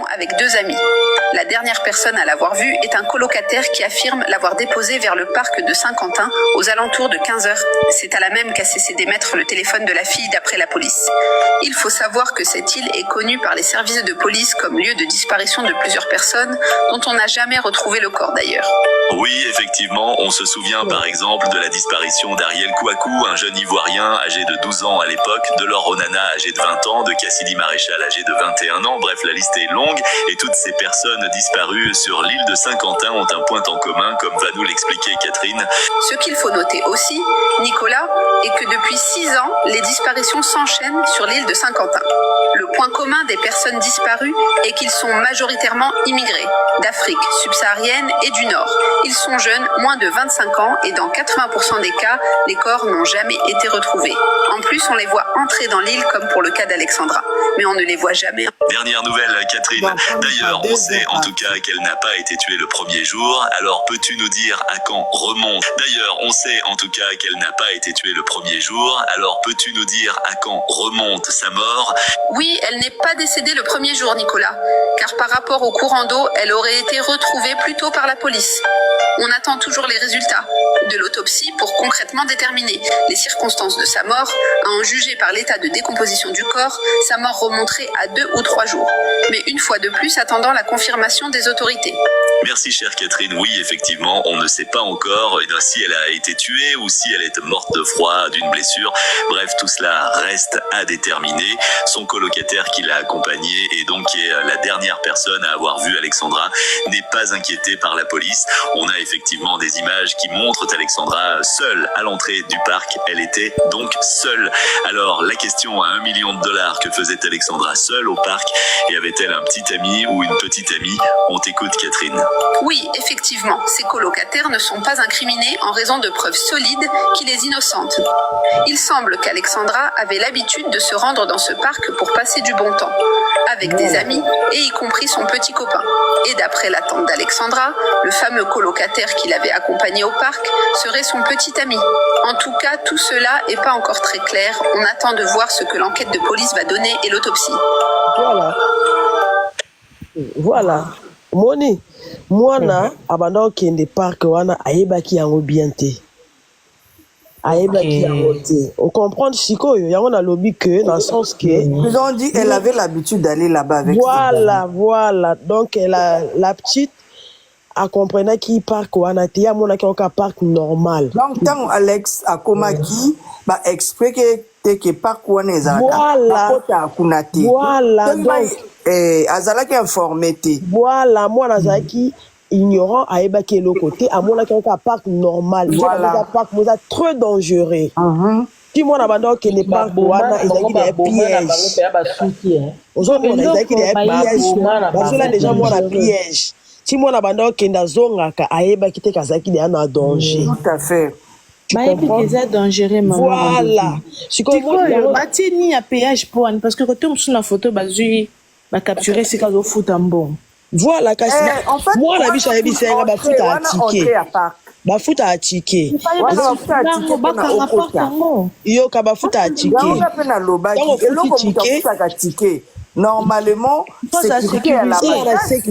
avec 2 amis. La dernière personne à l'avoir vu est un colocataire qui affirme l'avoir déposé vers le parc de Saint-Quentin aux alentours de 15 heures. C'est à la même qu'a cessé d'émettre le téléphone de la fille d'après la police. Il faut savoir que cette île est connue par les services de police comme lieu de disparition de plusieurs personnes dont on n'a jamais retrouvé le corps d'ailleurs. Oui, effectivement, on se souvient par exemple de la disparition d'Ariel Kouakou, un jeune Ivoirien âgé de 12 ans à l'époque, de Laure Onana âgé de 20 ans, de Cassidy Maréchal âgé de 21 ans, bref la liste est longue et toutes ces personnes disparues sur l'île de Saint-Quentin ont un point en commun comme va nous l'expliquer Catherine. Ce qu'il faut noter aussi, Nicolas, est que depuis 6 ans, les disparitions s'enchaînent sur l'île de Saint-Quentin. Le point commun des personnes disparues est qu'ils sont majoritairement immigrés, d'Afrique subsaharienne et du Nord. Ils sont jeunes, moins de 25 ans, et dans 80% des cas, les corps n'ont jamais été retrouvés. En plus, on les voit entrer dans l'île comme pour le cas d'Alexandra, mais on ne les voit jamais. Dernière nouvelle, Catherine. D'ailleurs, on sait en tout cas qu'elle n'a pas été tuée le premier jour, alors peux-tu nous dire à quand remonte? D'ailleurs, on sait en tout cas qu'elle n'a pas été tuée le premier jour, alors peux-tu nous dire à quand remonte sa mort? Oui, elle n'est pas décédée le premier jour, Nicolas, car par rapport au courant d'eau, elle aurait été retrouvée plus tôt par la police. On attend toujours les résultats de l'autopsie pour concrètement déterminer les circonstances de sa mort. À en juger par l'état de décomposition du corps, sa mort remonterait à 2 ou 3 jours. Mais une fois de plus, attendant la confirmation des autorités. Merci chère Catherine, oui effectivement, on ne sait pas encore si elle a été tuée ou si elle est morte de froid, d'une blessure. Bref, tout cela reste à déterminer. Son colocataire qui l'a accompagnée et donc qui est la dernière personne à avoir vu Alexandra n'est pas inquiété par la police. On a effectivement des images qui montrent Alexandra seule à l'entrée du parc. Elle était donc seule. Alors la question à $1 million, que faisait Alexandra seule au parc et avait-elle un petit ami ou une petite amie? On t'écoute Catherine. Oui, effectivement, ces colocataires ne sont pas incriminés en raison de preuves solides qui les innocentent. Il semble qu'Alexandra avait l'habitude de se rendre dans ce parc pour passer du bon temps, avec des amis et y compris son petit copain. Et d'après la tante d'Alexandra, le fameux colocataire qui l'avait accompagné au parc serait son petit ami. En tout cas, tout cela n'est pas encore très clair. On attend de voir ce que l'enquête de police va donner et l'autopsie. Voilà. Moni, mwana abanda okende parc wana ayebaki yango bien te. Ayebaki yango te. On comprend sikoyo yango na lobi que dans le sens que ils ont dit elle avait l'habitude d'aller là-bas avec voilà. Donc la petite a compris qu'il parc wana te ya mona ki un parc normal. Donc tant Alex a komaki ba expliquer que parc wana ezalaka. Voilà. Donc azalaki informé te. Voilà, moi nazalaki ignorant à ébaki le côté à mon un parc normal. Voilà. Un parc très dangereux. Si moi n'abandon que les parcs wana ezalaki des pièges. Aujourd'hui on ezalaki des pièges. Parce que là déjà moi na piège. Si moi n'abandon que ndazonga ka ayebaki te kazaki des en danger. Tout à fait. Tu comprends? Dangereux, maman. Voilà. Tu comprends? Batini à péage pour parce que quand tu me sur la photo bazui va capturer ces cas au foot en bon. Voilà, en fait, moi la biche avait c'est ba foot à ticket. Ba foot à ticket. Yo ka ba foot à ticket. Normalement,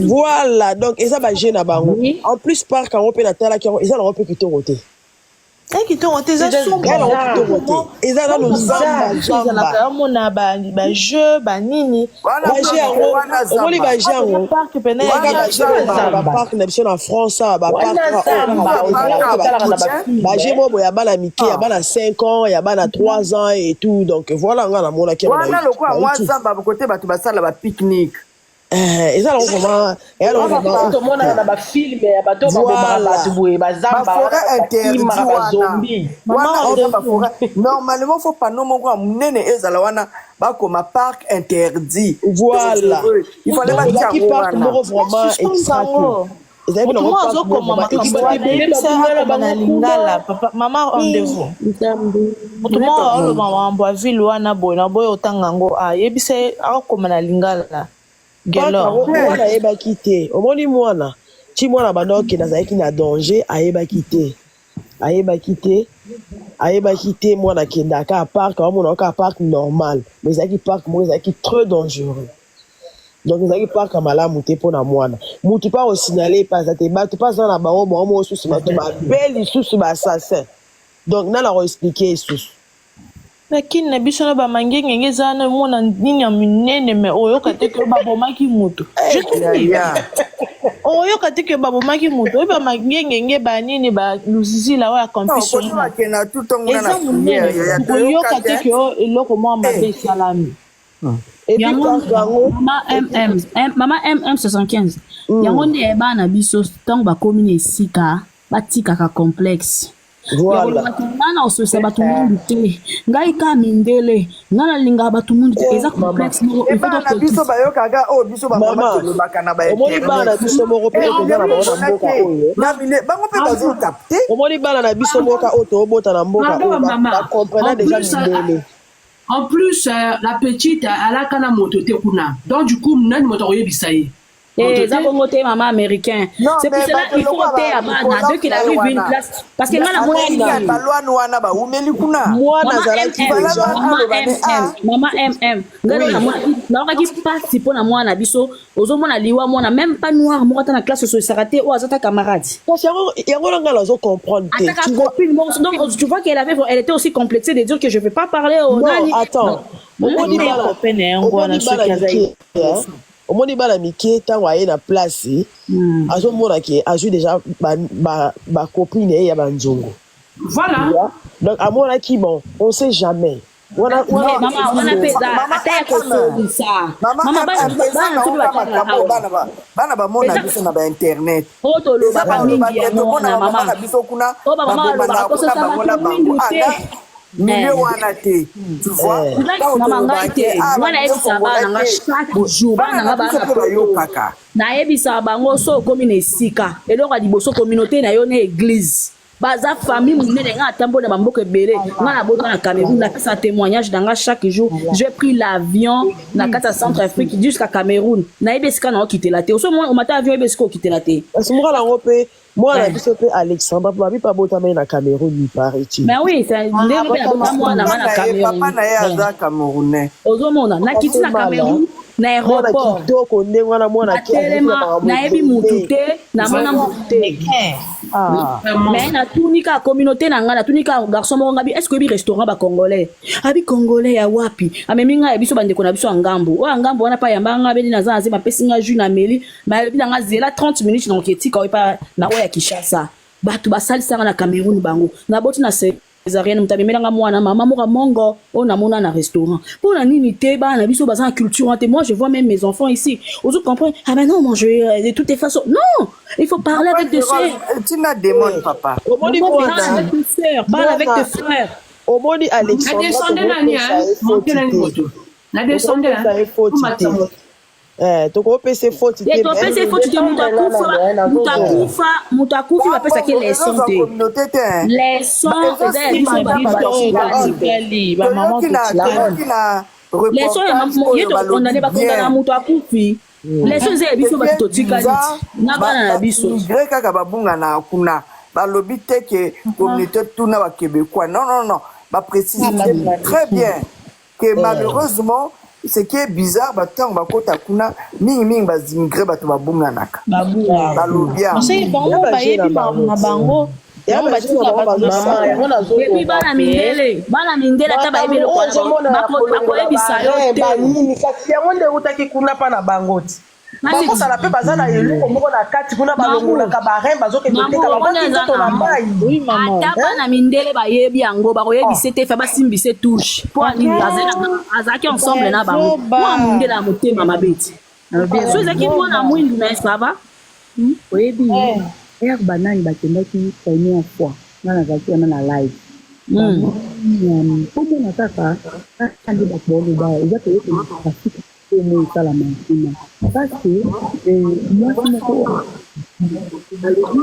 voilà, donc et ça va gêner bango. En plus par quand on peut la tala qui ils ont un peu qui te roté. Et qui t'ont été ça sont ils ont nos zamba mon ba jeu ba nini ba jeu on li ba jeu parc penel ba parc nation en France ba parc ba jeu mo ya bana miki ya bana 5 ans ya bana 3 ans et tout donc voilà on a mona qui wana le quoi moi zamba côté ba tu ba sala ba pique-nique. Et ça on vraiment et alors tout le monde a ba film ya bato ba batubwe ba zamba ba zombie normalement faut pas non mon quoi munene ezala wana ba comme parc interdit. Voilà il fallait pas dire qui parc vraiment exactement. Maman rendez-vous. Maman ville wana boy otanga ngo yebise akomana lingala. Gelo wana eba kité omoni mwana ti mwana bandoki nazaki na danger ayeba kité mwana kenda ka parc mwana ka parc normal mais zaki parc moi zaki très dangereux Donc ils allaient pas comme la monter pour la moine. Mouti pas au signaler pas ça te bat pas dans la barre bon sous ma belle sous assassin. Donc na la expliquer sous. Lakini na biso na ba mangenge ngeza na mona nini ya minene me oyo kateke ba bomaki mutu. Je te dis. Oyo kateke ba bomaki mutu. Ba mangenge nge ba nini ba luzizi la wa competition. Non, ko na tout on na na oyo kateke o eloko mo mabe salami. Et puis Maman MM75. Yango nde bana biso tant ba commune sika batika ka complexe. Voilà. Nana ososa batu mundu te. Ngai ka mindele. Nana linga batu mundu te. Eza complexe mo. Et bana biso bayokaga o biso ba mama bakana ba. Omoni bana biso moko pe ko na mboka oyo. Na mine bango pe bazo capter. Omoni bana na biso moko auto obota na mboka oyo. Ba comprendre déjà mindele. En plus, la petite, elle a kana moto te kuna. Donc du coup, nani moto oyebisaye. Et ça pour te maman américain. C'est pour cela qu'il faut te abana dès qu'il arrive une place parce que ngana maman MM ngana ki participe na mwana biso ozomona liwa mwana même pas noir mo ta na classe so saraté ou azata camarade. Parce yango nga lazo comprendre te. Donc tu vois qu'elle était aussi complexée de dire que je vais pas parler au nani. Attends. Omoni bala pene yango na soki azai. Omoni bala mike tango aye na place azomona ke azui déjà ba copine ya banzongo. Voilà. Donc amona ki bon, on sait jamais. Maman ba mona biso na ba internet. Milieu wana te, tu vois? Na ebisa bango so komi na esika eloko ya liboso communauté na yo na église baza famille munene nga atambola bamboka ebele nga na bota na Cameroun na pesa témoignage dans chaque jour j'ai pris l'avion na kata Centrafrique jusqu'à Cameroun na ebesika na okitela te so mo mata avion ebesika okitela te parce que moi la ngope moi na biso pe Alexandre babi pa bota mai na Cameroun ni paraît-il. Mais oui c'est ndenge pe bota moi na Cameroun papa na ya za camerounais ozomona na kiti na Cameroun na aéroport kitoko ndenge wana mwana na ebi mutu te na mona mutu te mais na tunika communauté na nga na tunika garçon moko ngabi est-ce que bi restaurant ba congolais abi congolais ya wapi amemi nga biso bandeko na biso ngambu o ngambu wana pa yamba nga beni na za nzima pesi nga jus na meli mais bi nga zela 30 minutes donc etika o pa na oya Kinshasa batu basalisa na Cameroun bango na boti na Césarienne mutabemelanga mwana mama moka mongo on a mona na restaurant pour la nini te ba na biso baza culture et moi je vois même mes enfants ici vous comprenez ah ben non manger de toutes les façons non il faut parler avec tes sœurs tu n'as démon papa parle avec tes frères au moni Alexandre la descendée toko pese faute te to pese faute te mutakufa ba pesa ke leçon te leçon ba maman leçon ya maman yeto on allait ba kondana mutakufi leçon ze biso ba totika na bana na biso greka ka babunga na kuna balobi te ke communauté tuna ba québécois non ba préciser très bien que malheureusement ce qui est bizarre batango bakota kuna mingi bazimigre bato babunga naka balobia c'est bon ba yebi na bango bana mindele ata bayebi bakoyebisa yo te yango nde utaki kuna mpa na bango ti bakosala mpe baza na eloko moko na kati kuna balongolaka barin bazokende teka babakizoto na mai ata bana mindele bayebi yango bakoyebisa te fe basimbise touche mpo anini azalaki ensemble na bango mwa mondele ya motema mabeti so ezalaki mwana mwindu na esava oyebi ere banani bakendaki première fois nga nazalaki wana na live omona kaka nde bakoloba eza koyekafika omo esalama nsima parce que mwasi moko alobi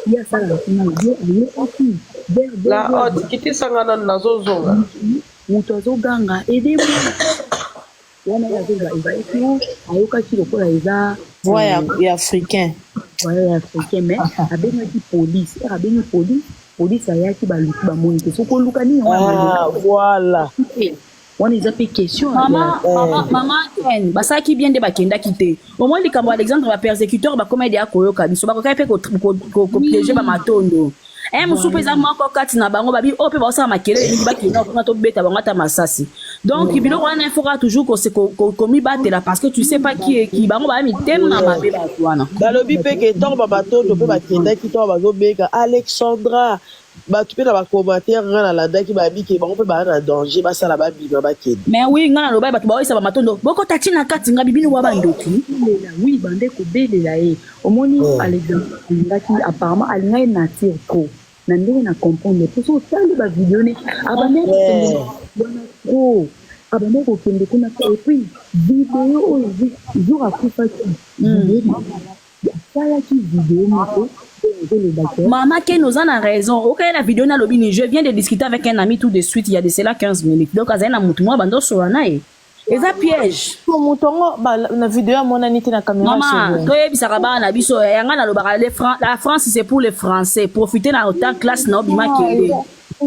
ye asala nsima ye ayokaki la haute kitisanga nazozonga moto azoganga edemo wana azoba ezalaki ayokaki lokola eza voix ya africain mais abengaki police abengi police ayaki baluki bamoni te soki oluka nini voilà wana eza pe question Maman Ken, basaki bien de bakenda kité. Au moins les camarades Alexandre ba persécuteur ba comme aider à koyoka biso ba kokai pe ko piéger ba matondo. Musu peza moko kati na bango babi o pe ba osala makele mingi bakenda ko to beta bango ata masasi. Donc biloko wana il faudra toujours ko se komi batela parce que tu sais pas qui est qui bango ba mi tema mabe ba wana. Balobi pe ke to ba matondo pe bakenda ki to ba zo beka Alexandra. Bato pe na ba commentaire ngana la daki ba bi ke bango pe ba na danger ba sala ba bima ba kende. Mais oui ngana lo ba bato ba oyisa ba matondo boko tati na kati ngabi bino wa bandoki. Oui bande ko belela ye omoni Alexandre ngaki apparemment alinga nature trop na ndenge na comprendre pour so tali ba vidéo ne abande ko abande ko kende kuna et puis vidéo oyo jour akufa ki ya ki vidéo moko. Maman Ken nous en a raison. Ok, la vidéo na lobby, je viens de discuter avec un ami tout de suite, il y a de cela 15 minutes. Donc, azana mutu moi bando sorana e. Et ça piège. Pour mutongo la vidéo mon anité na caméra. Maman, toi bisaka ba na biso yanga na lobaka la France c'est pour les Français. Profiter na autant classe na bima kende.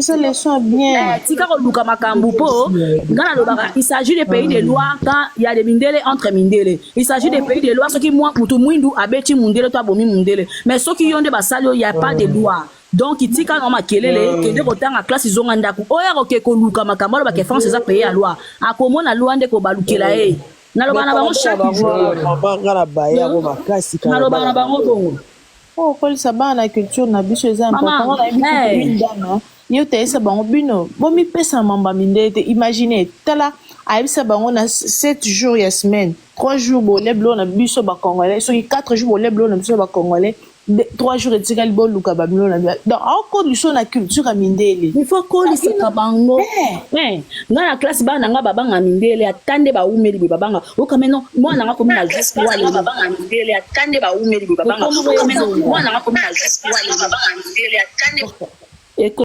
C'est les soins bien. Tika ko luka makambu po. Ngana lobaka il s'agit des pays de loi quand il y a des mindele entre mindele. Il s'agit des pays de loi ce qui moi mutu mwindu abeti mundele to abomi mundele. Mais ceux qui ont des basalo il y a pas de loi. Donc itika na makelele que de kotanga classe izonga ndaku. Oya ko ke ko luka makambo ba ke France za pays à loi. Akomona loi ndeko balukela e. Na lobana ba mo chaque jour. Ngana baya ko makasi ka. Na lobana ba mo bongo. Oh ko sa ba na culture na biso eza important. Yo te esa bango bino bomi pesa mamba mindete imagine tala aibisa bango na 7 jours ya semaine 3 jours bo leblo na biso ba congolais so 4 jours bo leblo na biso ba congolais 3 jours etikali bo luka ba milo na donc encore liso na culture ya mindele il faut ko lisaka bango nga na classe ba nga babanga mindele atande ba umeli be babanga okameno mwana nga komi na juste wale babanga mindele atande ba umeli be babanga okameno mwana nga komi na juste wale babanga mindele atande